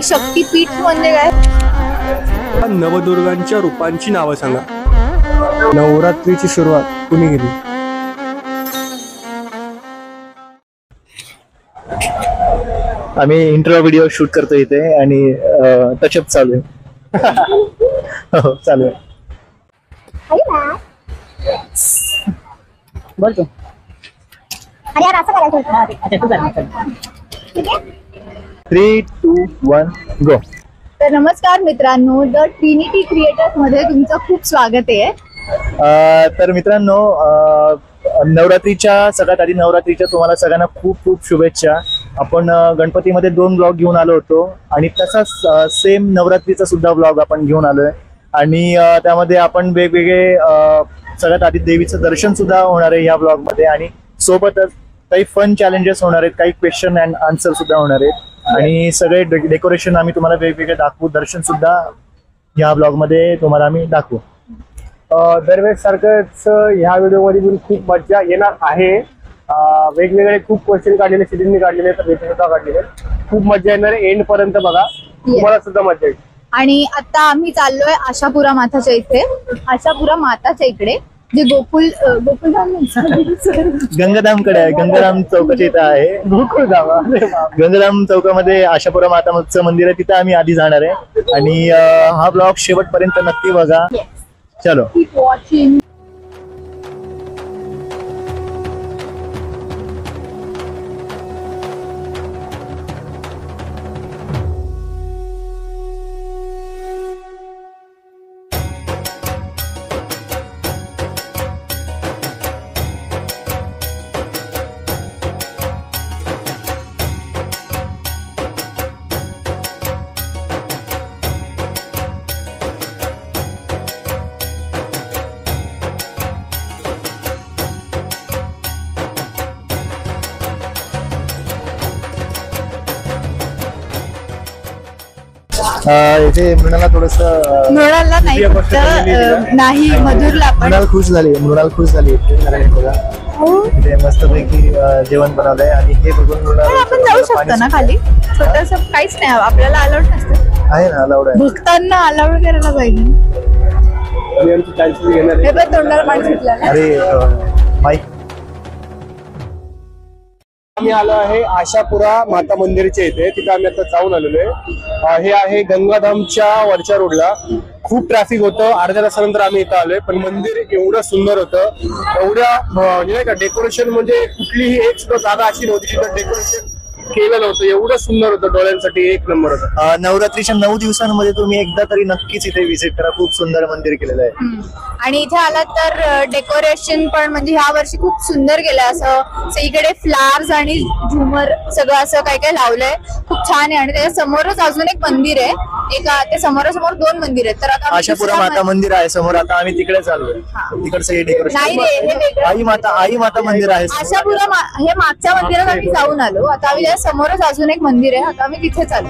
शक्तीपीठ म्हणजे काय? नवदुर्गांच्या रूपांची नावं सांगा. नवरात्रीची सुरुवात कुणी केली? आम्ही इंट्रो व्हिडिओ शूट करतो इथे आणि टचअप चालू आहे. हो चालू आहे. बोलतो. अरे यार असं करायचं. 3, 2, 1 गो. तर नमस्कार मित्रांनो, द ट्रिनिटी क्रिएटर्स मध्ये तुमचं खूप स्वागत आहे. तर मित्रांनो, नवरात्रीच्या सगळ्यात आधी नवरात्रीच्या तुम्हाला सगळ्यांना खूप खूप शुभेच्छा. आपण गणपतीमध्ये 2 ब्लॉग घेऊन आलो होतो आणि तसाच सेम नवरात्रीचा सुद्धा ब्लॉग आपण घेऊन आलोय आणि त्यामध्ये आपण वेगवेगळे सगळ्यात आधी देवीचं दर्शन सुद्धा होणार आहे या ब्लॉग मध्ये आणि सोबतच काही फन चॅलेंजेस होणार आहेत, काही क्वेश्चन अँड आन्सर सुद्धा होणार आहेत आणि सगळे डेकोरेशन आम्ही तुम्हाला वेगवेगळे दाखवू, दर्शन सुद्धा या ब्लॉग मध्ये तुम्हाला आम्ही दाखवू. दरवेळेस सारखंच ह्या व्हिडिओ मध्ये खूप मजा येणार आहे. वेगवेगळे खूप क्वेश्चन काढलेले, सिद्धींनी काढलेले, तर सुद्धा काढलेले. खूप मजा येणार आहे. एंड पर्यंत बघा, तुम्हाला सुद्धा मजा येईल. आणि आता आम्ही चाललोय आशापुरा माताच्या इथे, आशापुरा माताच्या इकडे जे गोकुलधाम गंगाधामकडे आहे. गंगाराम चौकाच्या इथं आहे. गंगाराम चौकामध्ये आशापुरा माताचं मंदिर आहे, तिथे आम्ही आधी जाणार आहे आणि हा ब्लॉग शेवटपर्यंत नक्की बघा. चलो. Keep watching. इथे मृणाला थोडस मृणालला नाही, फक्त नाही मधुरला पण. मृणाल खुश झाली. इथे मस्तपैकी जेवण बनवलंय आणि हे बघून आपण जाऊ शकतो ना खाली? छोटस काहीच नाही, आपल्याला अलाउड नसतं. आहे ना, अलाउड आहे. भक्तांना अलाउड करायला पाहिजे. हे पण तोंडाला पाणी सुटलं. अरे माईक. आम्ही आलो आहे आशापुरा माता मंदिरच्या इथे. तिथे आम्ही आता जाऊन आलेलो आहे. हे आहे गंगाधामच्या वरच्या रोडला. खूप ट्रॅफिक होतं. अर्ध्या तासानंतर आम्ही इथं आलोय, पण मंदिर एवढं सुंदर होतं. एवढ्या नाही का डेकोरेशन, म्हणजे कुठलीही एक सुद्धा जागा अशी नव्हती तिथं डेकोरेशन केलेलं होतं. एवढं सुंदर होतं, डोळ्यांसाठी एक नंबर होतं. नवरात्रीच्या 9 दिवसांमध्ये तुम्ही एकदा तरी नक्कीच इथे व्हिजिट करा. खूप सुंदर मंदिर केलेलं आहे. आणि इथे आलात तर डेकोरेशन पण म्हणजे ह्या वर्षी खूप सुंदर केलंय. असं सगळीकडे फ्लावर्स आणि झुमर सगळं असं काय काय लावलंय. खूप छान आहे. आणि त्याच्या समोरच अजून एक मंदिर आहे. त्या समोरासमोर 2 मंदिर आहेत. तर आता आशापुरा माता मंदिर आहे समोर. आता आम्ही तिकडे चाललोय. तिकडचं हे डेकोरेशन. नाही रे, हे वेगळं. आई माता मंदिर आहे. आशापुरा हे मागच्या मंदिरात आम्ही जाऊन आलो. आता आम्ही समोरच अजून एक मंदिर आहे. आता आम्ही तिथे चाललो.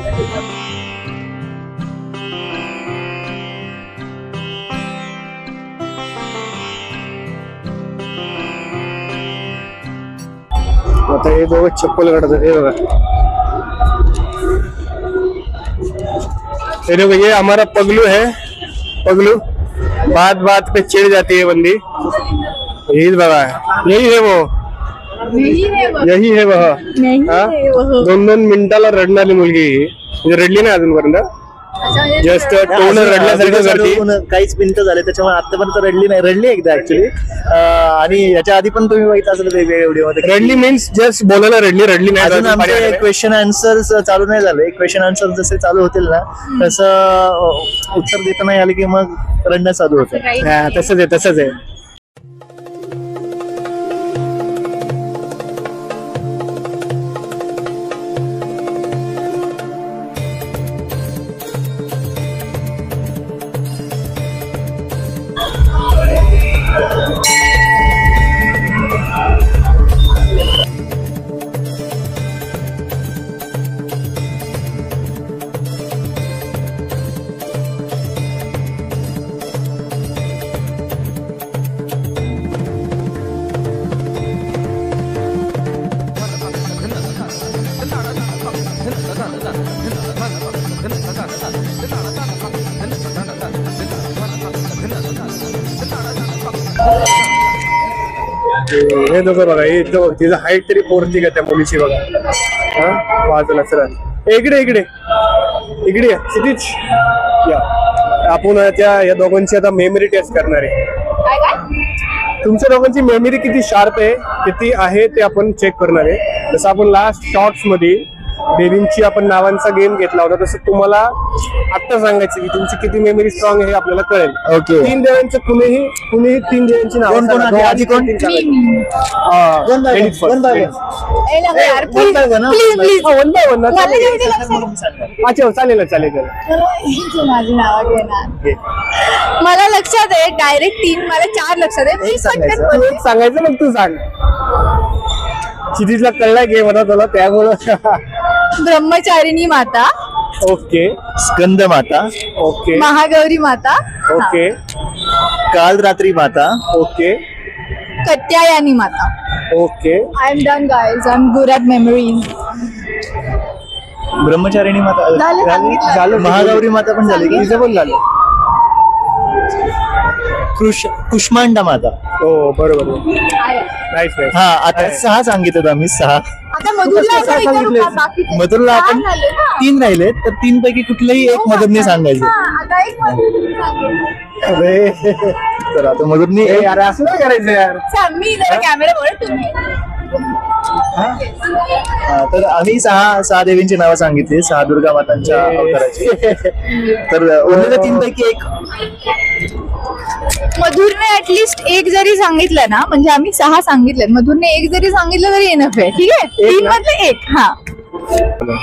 आता हे दोघं चप्पल काढतात. हे बघा, ये हमारा पगलू है. पगलू बात पे चिढ़ जाती है बंदी. यही बघा, यही है वो, यही है वह. 2-2 मिनिटाला रडणारी मुलगी. रडली नाही अजूनपर्यंत. जस्ट तोंड रडल्यासारखं करते. काहीच मिनिटं झाले त्याच्यामुळे आतापर्यंत रडली नाही. रडली एकदा ऍक्च्युली. आणि याच्या आधी पण तुम्ही बघितलं असेल वेगवेगळ्या व्हिडिओ. रडली मीन्स जस्ट बोलायला रडली नाही. अजून आमचे क्वेश्चन आन्सर्स चालू नाही झाले. क्वेश्चन आन्सर जसे चालू होतील ना तसं उत्तर देता नाही आले की मग रडणं चालू होतं. तसंच आहे. हे दोघं बघा, हे तिचं हाईट तरी 4 आहे त्या मुलीची बघा. हा बाजूला चला, इकडे इकडे इकडे या, क्षितिज या. आपण या दोघांची आता मेमरी टेस्ट करणार आहे. काय काय तुमच्या दोघांची मेमरी किती शार्प आहे, किती आहे ते आपण चेक करणार आहे. जसं आपण लास्ट शॉर्ट्स मध्ये देवींची आपण नावांचा गेम घेतला होता, तसं तुम्हाला आता सांगायचं की तुमची किती मेमरी स्ट्रॉंग आहे हे आपल्याला कळेल. ओके. 3 देवांचं कुणीही 3 देवांची नावं कोण कोण सांगा. आहे? आधी कोण? तीन सांगायची. One by Ladies one, first, one by one. ladies. ए, नको यार, One by one, please, हा? please, please. One by one ना? मला जेवढे लक्षात अच्छा चालेल ना, चालेल. माझी नाव घेणार. मला लक्षात आहे डायरेक्ट 3, मला 4 लक्षात आहे. मी सांगायचं. पटकन बोलते. सांगायचं मग तू सांग. क्षितिजला कळलाय गेम होता तुला त्यामुळं. ब्रह्मचारिणी माता, ओके. स्कंद माता, ओके महागौरी माता, ओके काल रात्री माता, ओके कत्यायानी माता. Okay. I am done guys, I am good at memories. Brahmacharini माता झालं, सांगितलं. झालं. महागौरी माता पण झाली का? तिचं पण झालं. कुष्मांडा माता. हो बरोबर. आहे. Nice nice. हा आता 6 सांगितलं आम्ही 6. आता मधुरला कसं असं विचारू सांगितलंय? का? बाकीचे मधुरला आपण 4 झाले ना? 3 राहिले, तर 3 पैकी कुठलंही एक मधुरने सांगायचं. हा, आता एक मधुरने सांगेल. अरे तर आता मधुरने ए, यार असं नाही करायचं यार. सांग, मी जरा कॅमेरावर तुम्ही. तर आम्ही 6 देवींची नावं सांगितली, 6 दुर्गा मातांच्या अवताराची. तर उरलेल्या 3 पैकी एक. मधुरने ऍटलिस्ट एक जरी सांगितलं ना, म्हणजे आम्ही 6 सांगितले, मधुरने एक जरी सांगितलं तरी एनफ आहे. ठीक आहे, एक 3 ना? मधले एक. हा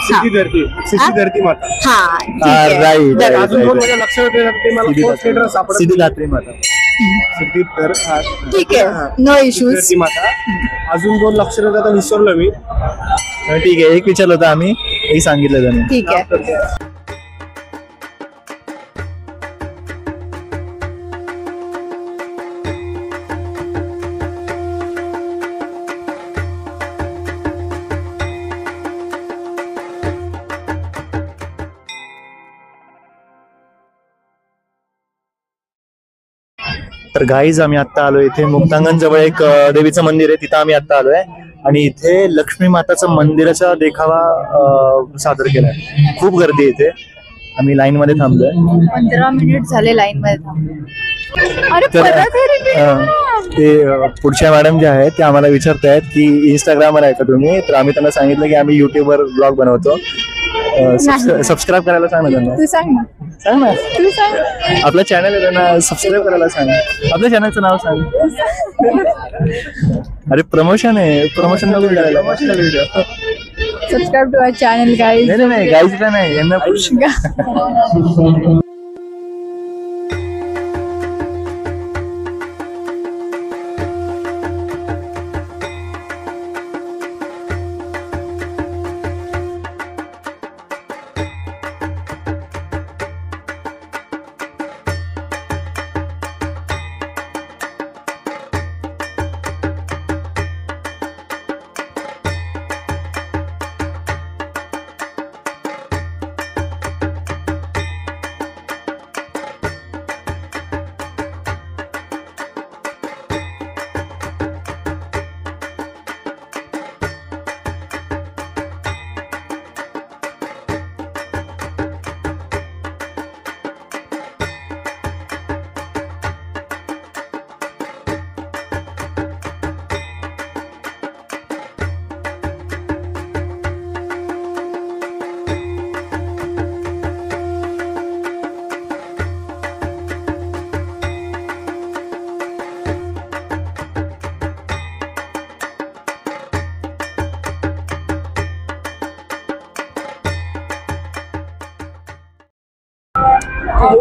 सिद्धी धरती माता. हा ठीक आहे. right, जरा. right. अजून 2 माझ्या लक्षात येते ते मला फर्स्ट लेटर सापडत. सिद्धिदात्री माता. सिद्धी धर हा. ठीक आहे, नो इश्यूज. धरती माता. अजून 2 लक्षात येतात, आता विसरलो मी. ठीक आहे, एक विचारलं होतं आम्ही, एक सांगितलं त्यांनी. ठीक आहे. तर गाईज आम्ही आता आलोय इथे मुक्तांगण जवळ एक देवीचं मंदिर आहे, तिथं आम्ही आता आलोय आणि इथे लक्ष्मी माताचं मंदिराचा देखावा सादर केलाय. खूप गर्दी आहे इथे. आम्ही लाईन मध्ये थांबलोय. 15 मिनिट झाले लाईन मध्ये थांबून. अरे तर परत हे repeat ते पुढच्या मॅडम ज्या आहेत त्या आम्हाला विचारतायत की इंस्टाग्रामवर आहे का तुम्ही, तर आम्ही त्यांना सांगितलं की आम्ही युट्यूबवर ब्लॉग बनवतो. सबस्क्राईब करायला सांग ना त्यांना. तू सांग ना, सांग ना, तू सांग. आपलं चॅनल आहे त्यांना सबस्क्राईब करायला सांग. आपल्या चॅनलचं नाव सांग. अरे प्रमोशन आहे, प्रमोशन नको करायला. Video subscribe to our channel guys. नाही गाईजला नाही, यांना push.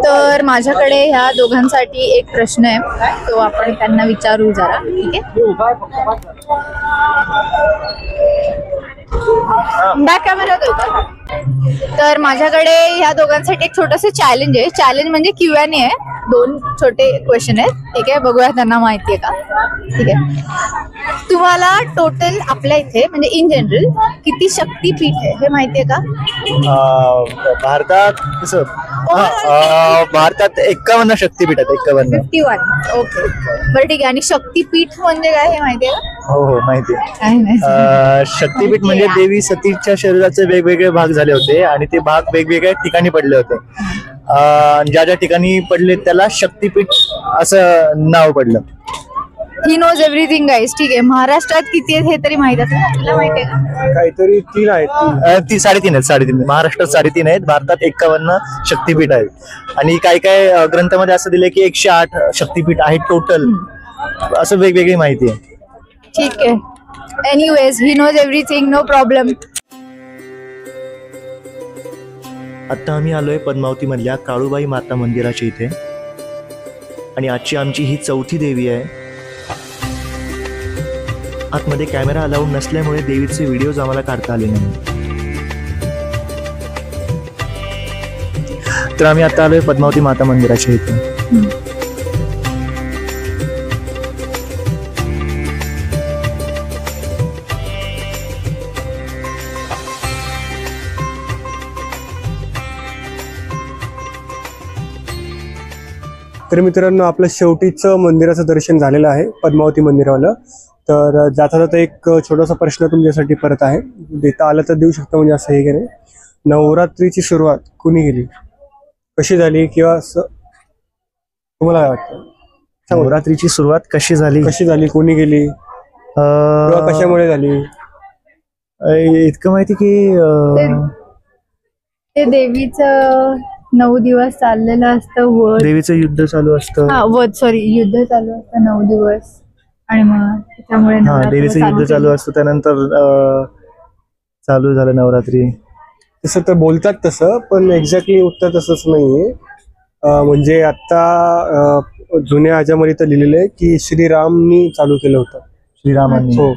तर माझ्याकडे ह्या दोघांसाठी एक प्रश्न आहे, तो आपण त्यांना विचारू जरा. ठीक आहे, बॅक कॅमेरा देऊ का? तर माझ्याकडे ह्या दोघांसाठी एक छोटस चॅलेंज आहे. चॅलेंज म्हणजे Q&A आहे. 2 छोटे क्वेश्चन आहेत. ठीक आहे, बघूया त्यांना माहितीये का. ठीक आहे, तुम्हाला टोटल आपल्या इथे म्हणजे इन जनरल किती शक्तीपीठ आहे हे माहितीये का? भारतात कसं भारतात 51 शक्तीपीठ आहेत. 51. 51. ओके, बरं ठीक आहे. आणि शक्तीपीठ म्हणजे काय हे माहितीये का? हो माहिती आहे. काय नाही. शक्तीपीठ म्हणजे देवी सतीच्या शरीराचे वेगवेगळे भाग झाले होते आणि ते भाग वेगवेगळ्या ठिकाणी पडले होते. ज्या ज्या ठिकाणी पडले त्याला शक्तीपीठ असं नाव पडलं. He knows everything guys. ठीक आहे, महाराष्ट्रात किती आहेत हे तरी माहित असेल तुला, माहितीये का? काहीतरी 3 आहेत. ती 3.5 आहेत. 3.5 महाराष्ट्रात 3.5 आहेत. भारतात 51 शक्तीपीठ आहेत. आणि काही काही ग्रंथामध्ये असं दिलंय की 108 शक्तीपीठ आहेत टोटल. असं वेगवेगळी माहिती आहे. ठीक आहे. Anyways, he knows everything, no problem. आता आम्ही आलोय पद्मावती मधल्या काळूबाई माता मंदिराच्या इथे आणि आजची आमची ही 4थी देवी आहे. आतमध्ये कॅमेरा अलाउड नसल्यामुळे देवीचे व्हिडिओज आम्हाला काढता आले नाही. तर आम्ही आता आलोय पद्मावती माता मंदिराच्या इथे. तर मित्रांनो, आपलं शेवटीच मंदिराचं दर्शन झालेलं आहे, पद्मावती मंदिरावालं. तर जाता जाता एक छोटासा प्रश्न तुमच्यासाठी परत आहे, देता आलं तर देऊ शकता, म्हणजे असं हे की नाही, नवरात्रीची सुरुवात कुणी केली, कशी झाली, किंवा तुम्हाला काय वाटतं? नवरात्रीची सुरुवात कशी झाली, कोणी केली, किंवा कशामुळे झाली? इतकं माहिती की ते देवीचं 9 दिवस चाललेलं असतं वध. देवीचं युद्ध चालू असतं. युद्ध चालू असतं 9 दिवस. आणि मग त्याच्यामुळे देवीचं युद्ध चालू असतं. त्यानंतर चालू झालं नवरात्री. तसं तर बोलतात तसं, पण एक्झॅक्टली उत्तर तसंच नाहीये. म्हणजे आता जुन्या ह्याच्यामध्ये तर लिहिलेलं आहे की श्रीरामनी चालू केलं होतं. श्रीरामांनी. हो,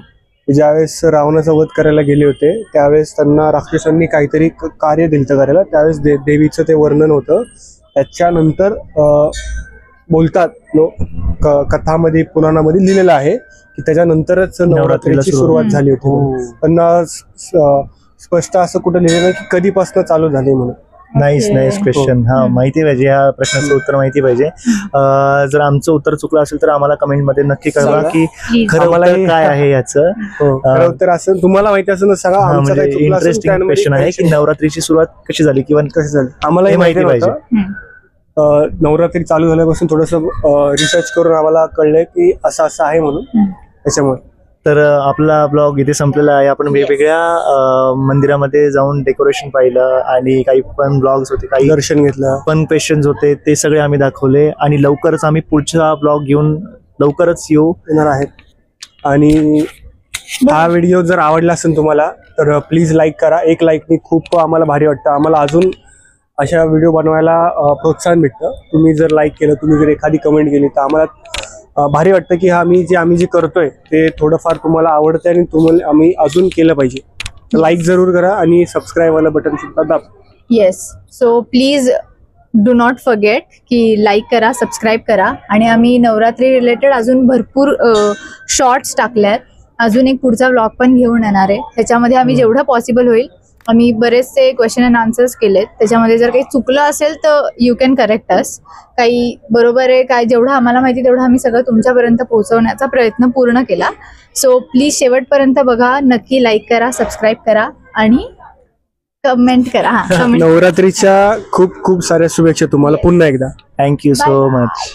ज्यावेळेस रावणाचा वध करायला गेले होते त्यावेळेस त्यांना राक्षसांनी काहीतरी कार्य दिलं करायला, त्यावेळेस देवीचं ते वर्णन होतं. त्याच्यानंतर बोलतात कथामध्ये, पुराणामध्ये लिहिलेलं आहे की त्याच्यानंतरच नवरात्रीची सुरुवात झाली होती. पण स्पष्ट असं कुठं लिहिलेलं नाही की कधीपासून चालू झाली म्हणून. Nice question. माहिती पाहिजे, या प्रश्नाचं उत्तर माहिती पाहिजे. जर आमचं उत्तर चुकलं असेल तर आम्हाला कमेंट मध्ये नक्की कळवा की खरं उत्तर काय आहे याचं. खरं उत्तर असं तुम्हाला माहिती असेल तर सांगा. म्हणजे इंटरेस्टिंग क्वेश्चन आहे की नवरात्रीची सुरुवात कशी झाली किंवा कशी झाली, आम्हाला माहिती पाहिजे. नवरात्री चालू झाल्यापासून थोडंसं रिसर्च करून आम्हाला कळलंय की असं असं आहे म्हणून, त्याच्यामुळे. तर आपला ब्लॉग इथे संपलेला आहे. आपण वेगवेगळ्या मंदिरामध्ये जाऊन डेकोरेशन पाहिलं आणि काही पण ब्लॉग्स होते, काही दर्शन घेतलं, पण क्वेश्चन्स होते, ते सगळे आम्ही दाखवले. आणि लवकरच आम्ही पुढचा ब्लॉग घेऊन लवकरच येणार आहेत. आणि हा व्हिडिओ जर आवडला असेल तुम्हाला तर प्लीज लाईक करा. एक लाईकनी खूप आम्हाला भारी वाटतं. आम्हाला अजून अशा व्हिडिओ बनवायला प्रोत्साहन भेटतं. तुम्ही जर लाईक केलं, तुम्ही जर एखादी कमेंट केली तर आम्हाला भारी वाटतं की आम्ही जे करतोय ते थोडंफार तुम्हाला आवडतं आणि तुम्हाला आम्ही अजून केलं पाहिजे. तर लाईक जरूर करा आणि सबस्क्राईब वाला बटन सुद्धा दाबा. Yes, so please do not forget की लाईक करा, सबस्क्राईब करा. आणि आम्ही नवरात्री रिलेटेड अजून भरपूर शॉर्ट्स टाकल्यात. अजून एक पुढचा व्लॉग पण घेऊन येणार आहे. त्याच्यामध्ये आम्ही जेवढं पॉसिबल होईल, आम्ही बरेचसे क्वेश्चन अँड आन्सर्स केलेत. त्याच्यामध्ये जर काही चुकलं असेल तर यू कॅन करेक्ट अस. काही बरोबर आहे, काय जेवढं आम्हाला माहिती तेवढं आम्ही सगळं तुमच्यापर्यंत पोहोचवण्याचा प्रयत्न पूर्ण केला. सो प्लीज शेवटपर्यंत बघा, नक्की लाईक करा, सबस्क्राईब करा आणि कमेंट करा. नवरात्रीच्या खूप खूप साऱ्या शुभेच्छा तुम्हाला पुन्हा एकदा. Thank you so much.